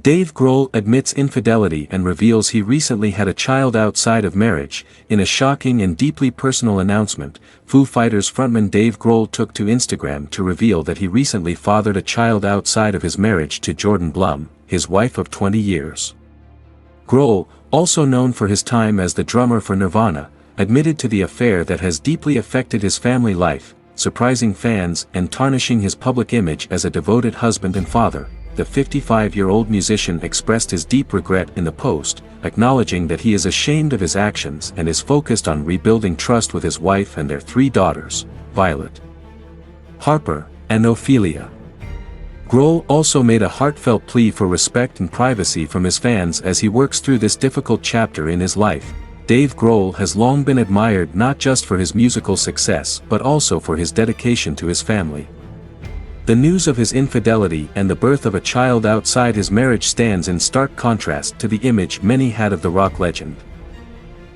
Dave Grohl admits infidelity and reveals he recently had a child outside of marriage. In a shocking and deeply personal announcement, Foo Fighters frontman Dave Grohl took to Instagram to reveal that he recently fathered a child outside of his marriage to Jordan Blum, his wife of 20 years. Grohl, also known for his time as the drummer for Nirvana, admitted to the affair that has deeply affected his family life, surprising fans and tarnishing his public image as a devoted husband and father. The 55-year-old musician expressed his deep regret in the post, acknowledging that he is ashamed of his actions and is focused on rebuilding trust with his wife and their 3 daughters, Violet, Harper, and Ophelia. Grohl also made a heartfelt plea for respect and privacy from his fans as he works through this difficult chapter in his life. Dave Grohl has long been admired not just for his musical success but also for his dedication to his family. The news of his infidelity and the birth of a child outside his marriage stands in stark contrast to the image many had of the rock legend.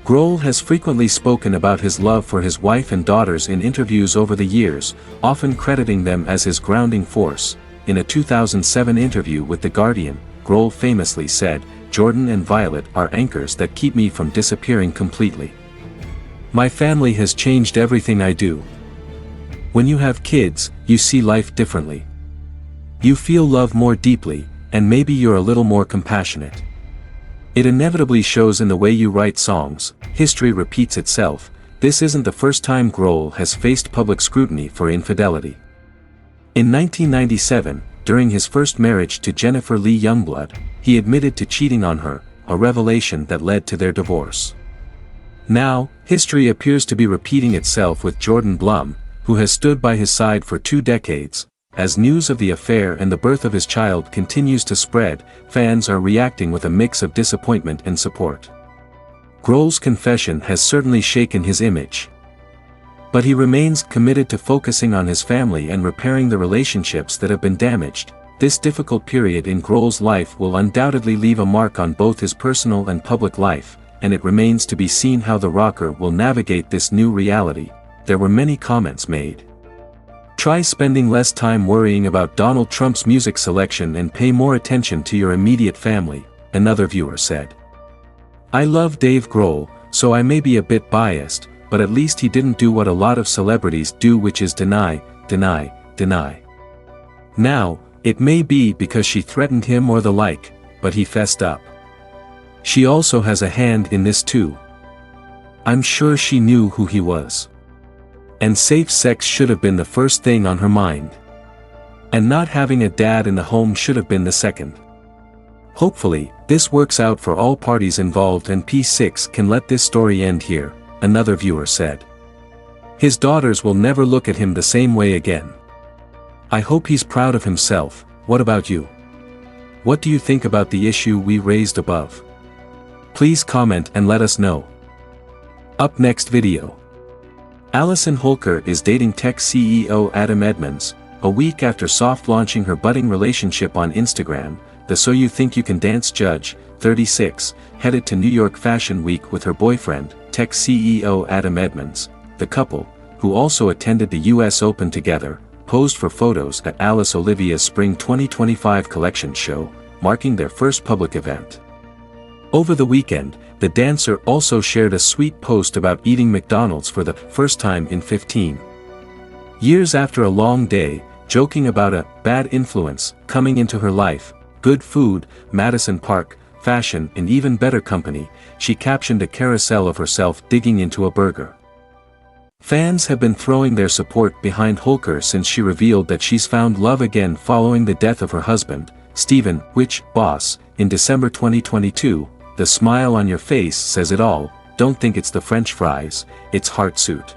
Grohl has frequently spoken about his love for his wife and daughters in interviews over the years, often crediting them as his grounding force. In a 2007 interview with The Guardian, Grohl famously said, "Jordan and Violet are anchors that keep me from disappearing completely. My family has changed everything I do. When you have kids, you see life differently. You feel love more deeply, and maybe you're a little more compassionate. It inevitably shows in the way you write songs." History repeats itself. This isn't the first time Grohl has faced public scrutiny for infidelity. In 1997, during his first marriage to Jennifer Lee Youngblood, he admitted to cheating on her, a revelation that led to their divorce. Now, history appears to be repeating itself with Jordan Blum, who has stood by his side for 2 decades. As news of the affair and the birth of his child continues to spread, fans are reacting with a mix of disappointment and support. Grohl's confession has certainly shaken his image. But he remains committed to focusing on his family and repairing the relationships that have been damaged. This difficult period in Grohl's life will undoubtedly leave a mark on both his personal and public life, and it remains to be seen how the rocker will navigate this new reality. There were many comments made. Try spending less time worrying about Donald Trump's music selection and pay more attention to your immediate family, another viewer said. I love Dave Grohl, so I may be a bit biased, but at least he didn't do what a lot of celebrities do, which is deny, deny, deny. Now, it may be because she threatened him or the like, but he fessed up. She also has a hand in this too. I'm sure she knew who he was. And safe sex should have been the first thing on her mind. And not having a dad in the home should have been the second. Hopefully, this works out for all parties involved and P6 can let this story end here, another viewer said. His daughters will never look at him the same way again. I hope he's proud of himself. What about you? What do you think about the issue we raised above? Please comment and let us know. Up next video. Allison Hulker is dating tech CEO Adam Edmonds. A week after soft launching her budding relationship on Instagram, the So You Think You Can Dance judge, 36, headed to New York Fashion Week with her boyfriend, tech CEO Adam Edmonds. The couple, who also attended the US Open together, posed for photos at Alice Olivia's Spring 2025 collection show, marking their first public event. Over the weekend, the dancer also shared a sweet post about eating McDonald's for the first time in 15 years after a long day, joking about a bad influence coming into her life, good food, Madison Park, fashion and even better company. She captioned a carousel of herself digging into a burger. Fans have been throwing their support behind Hulker since she revealed that she's found love again following the death of her husband, Stephen Boss, in December 2022. The smile on your face says it all. Don't think it's the French fries, it's heart suit.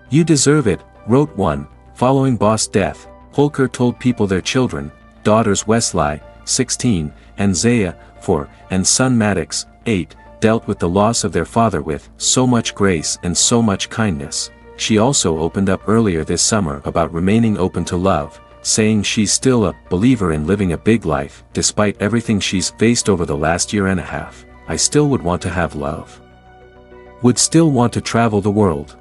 You deserve it, wrote one. Following Boss' death, Hulker told people their children, daughters Wesley, 16, and Zaya, 4, and son Maddox, 8, dealt with the loss of their father with so much grace and so much kindness. She also opened up earlier this summer about remaining open to love, saying she's still a believer in living a big life. Despite everything she's faced over the last year and a half, I still would want to have love. Would still want to travel the world.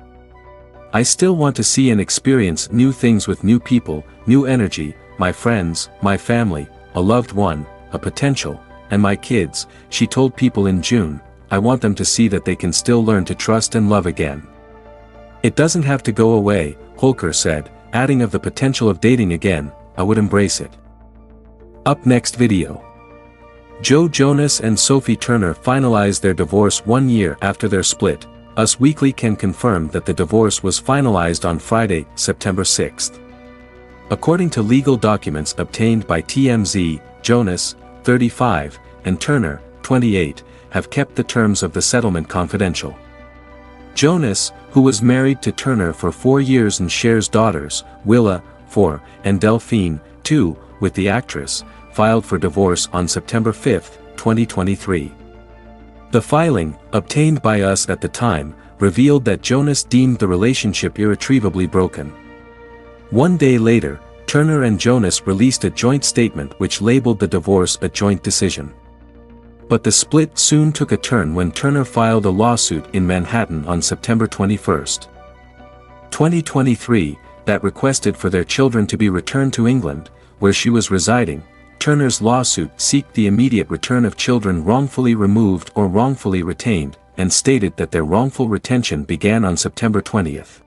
I still want to see and experience new things with new people, new energy, my friends, my family, a loved one, a potential, and my kids, she told People in June, I want them to see that they can still learn to trust and love again. It doesn't have to go away, Hulker said, adding of the potential of dating again, I would embrace it. Up next video. Joe Jonas and Sophie Turner finalized their divorce 1 year after their split. Us Weekly can confirm that the divorce was finalized on Friday, September 6th. According to legal documents obtained by TMZ, Jonas, 35, and Turner, 28, have kept the terms of the settlement confidential. Jonas, who was married to Turner for 4 years and shares daughters, Willa, 4, and Delphine, 2, with the actress, filed for divorce on September 5, 2023. The filing, obtained by Us at the time, revealed that Jonas deemed the relationship irretrievably broken. 1 day later, Turner and Jonas released a joint statement which labeled the divorce a joint decision. But the split soon took a turn when Turner filed a lawsuit in Manhattan on September 21, 2023, that requested for their children to be returned to England, where she was residing. Turner's lawsuit sought the immediate return of children wrongfully removed or wrongfully retained, and stated that their wrongful retention began on September 20th.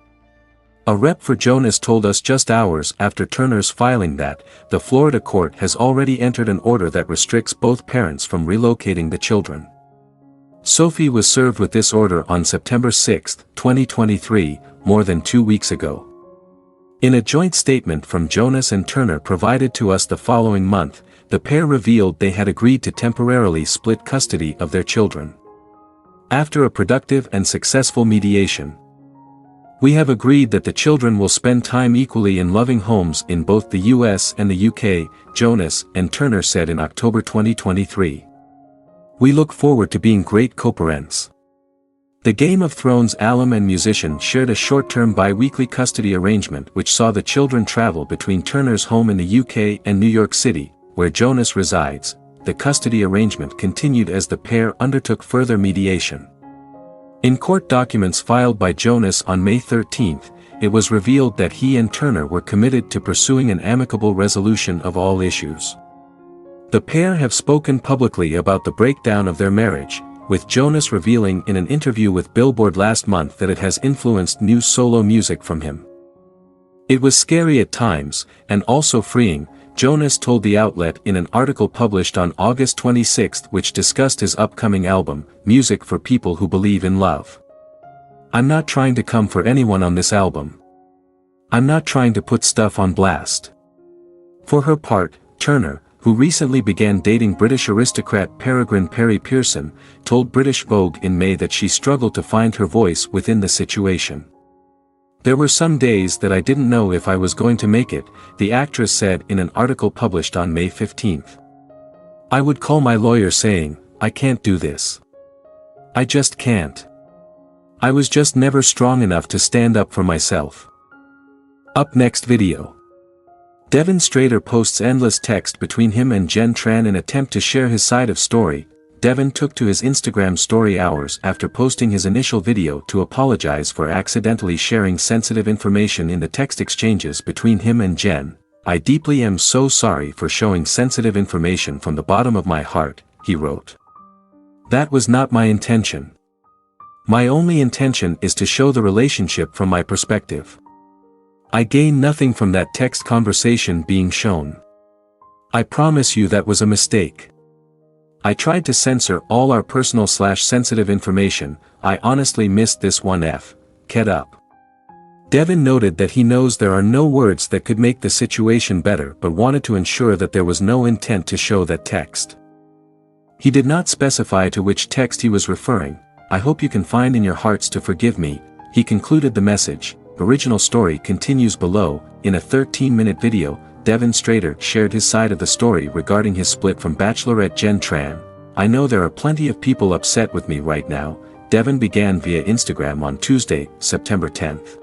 A rep for Jonas told Us just hours after Turner's filing that, the Florida court has already entered an order that restricts both parents from relocating the children. Sophie was served with this order on September 6, 2023, more than 2 weeks ago. In a joint statement from Jonas and Turner provided to Us the following month, the pair revealed they had agreed to temporarily split custody of their children. After a productive and successful mediation, we have agreed that the children will spend time equally in loving homes in both the US and the UK, Jonas and Turner said in October 2023. We look forward to being great co-parents. The Game of Thrones alum and musician shared a short-term bi-weekly custody arrangement which saw the children travel between Turner's home in the UK and New York City, where Jonas resides. The custody arrangement continued as the pair undertook further mediation. In court documents filed by Jonas on May 13, it was revealed that he and Turner were committed to pursuing an amicable resolution of all issues. The pair have spoken publicly about the breakdown of their marriage, with Jonas revealing in an interview with Billboard last month that it has influenced new solo music from him. It was scary at times, and also freeing, Jonas told the outlet in an article published on August 26 which discussed his upcoming album, Music for People Who Believe in Love. I'm not trying to come for anyone on this album. I'm not trying to put stuff on blast. For her part, Turner, who recently began dating British aristocrat Peregrine Perry Pearson, told British Vogue in May that she struggled to find her voice within the situation. There were some days that I didn't know if I was going to make it, the actress said in an article published on May 15. I would call my lawyer saying, I can't do this. I just can't. I was just never strong enough to stand up for myself. Up next video. Devon Strater posts endless text between him and Jen Tran in attempt to share his side of story. Devon took to his Instagram story hours after posting his initial video to apologize for accidentally sharing sensitive information in the text exchanges between him and Jen. I deeply am so sorry for showing sensitive information from the bottom of my heart, he wrote. That was not my intention. My only intention is to show the relationship from my perspective. I gain nothing from that text conversation being shown. I promise you that was a mistake. I tried to censor all our personal/sensitive information. I honestly missed this one. Get up. Devon noted that he knows there are no words that could make the situation better but wanted to ensure that there was no intent to show that text. He did not specify to which text he was referring. I hope you can find in your hearts to forgive me, he concluded the message. Original story continues below. In a 13-minute video, Devon Strater shared his side of the story regarding his split from Bachelorette Jen Tran. I know there are plenty of people upset with me right now, Devon began via Instagram on Tuesday, September 10th.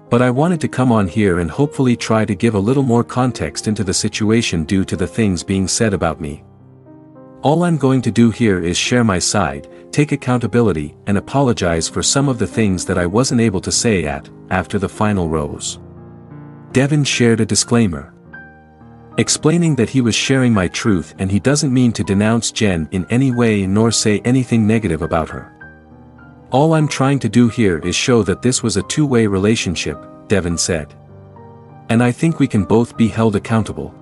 But I wanted to come on here and hopefully try to give a little more context into the situation due to the things being said about me. All I'm going to do here is share my side, take accountability, and apologize for some of the things that I wasn't able to say after the final rose. Devon shared a disclaimer. explaining that he was sharing my truth and he doesn't mean to denounce Jen in any way nor say anything negative about her. All I'm trying to do here is show that this was a two-way relationship, Devon said. And I think we can both be held accountable.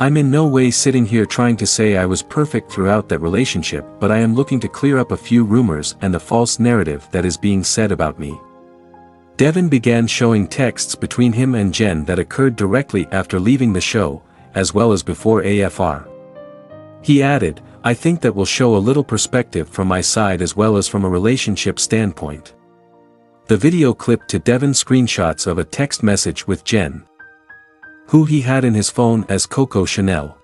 I'm in no way sitting here trying to say I was perfect throughout that relationship, but I am looking to clear up a few rumors and the false narrative that is being said about me. Devon began showing texts between him and Jen that occurred directly after leaving the show, as well as before AFR. He added, "I think that will show a little perspective from my side as well as from a relationship standpoint." The video clipped to Devon screenshots of a text message with Jen, who he had in his phone as Coco Chanel.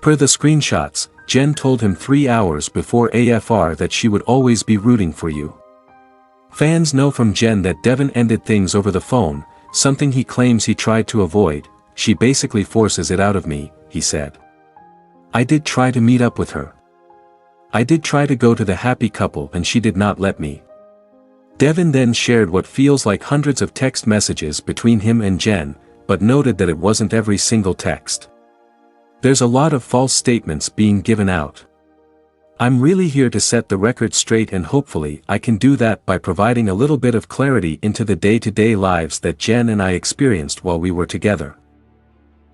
Per the screenshots, Jen told him 3 hours before AFR that she would always be rooting for you. Fans know from Jen that Devon ended things over the phone, something he claims he tried to avoid. "She basically forces it out of me," he said. "I did try to meet up with her. I did try to go to the happy couple and she did not let me." Devon then shared what feels like hundreds of text messages between him and Jen, but noted that it wasn't every single text. "There's a lot of false statements being given out. I'm really here to set the record straight and hopefully I can do that by providing a little bit of clarity into the day-to-day lives that Jen and I experienced while we were together,"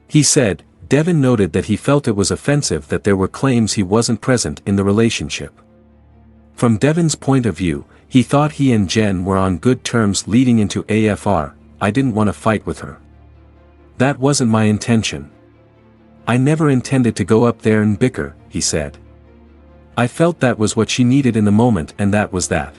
he said. Devon noted that he felt it was offensive that there were claims he wasn't present in the relationship. From Devon's point of view, he thought he and Jen were on good terms leading into AFR. "I didn't want to fight with her. That wasn't my intention. I never intended to go up there and bicker," he said. "I felt that was what she needed in the moment and that was that."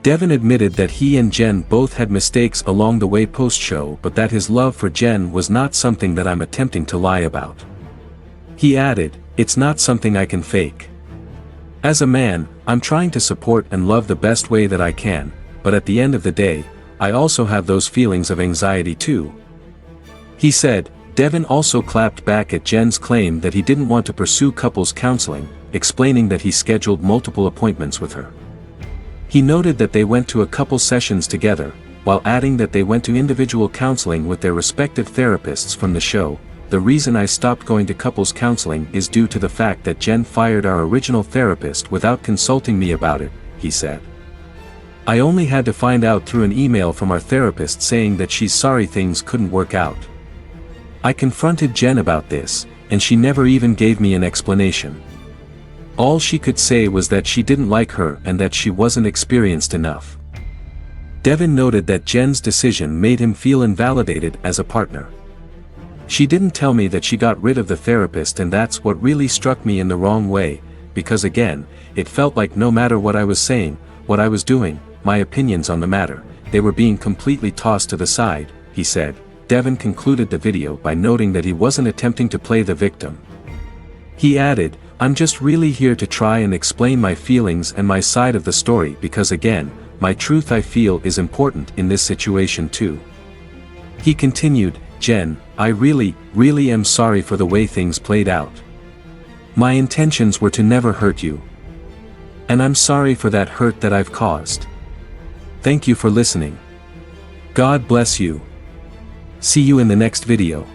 Devon admitted that he and Jen both had mistakes along the way post-show, but that his love for Jen was not something that I'm attempting to lie about. He added, "It's not something I can fake. As a man, I'm trying to support and love the best way that I can, but at the end of the day, I also have those feelings of anxiety too," he said. Devon also clapped back at Jen's claim that he didn't want to pursue couples counseling, explaining that he scheduled multiple appointments with her. He noted that they went to a couple sessions together, while adding that they went to individual counseling with their respective therapists from the show. "The reason I stopped going to couples counseling is due to the fact that Jen fired our original therapist without consulting me about it," he said. "I only had to find out through an email from our therapist saying that she's sorry things couldn't work out. I confronted Jen about this, and she never even gave me an explanation. All she could say was that she didn't like her and that she wasn't experienced enough." Devon noted that Jen's decision made him feel invalidated as a partner. "She didn't tell me that she got rid of the therapist, and that's what really struck me in the wrong way, because again, it felt like no matter what I was saying, what I was doing, my opinions on the matter, they were being completely tossed to the side," he said. Devon concluded the video by noting that he wasn't attempting to play the victim. He added, "I'm just really here to try and explain my feelings and my side of the story because again, my truth I feel is important in this situation too." He continued, "Jen, I really am sorry for the way things played out. My intentions were to never hurt you. And I'm sorry for that hurt that I've caused. Thank you for listening. God bless you. See you in the next video."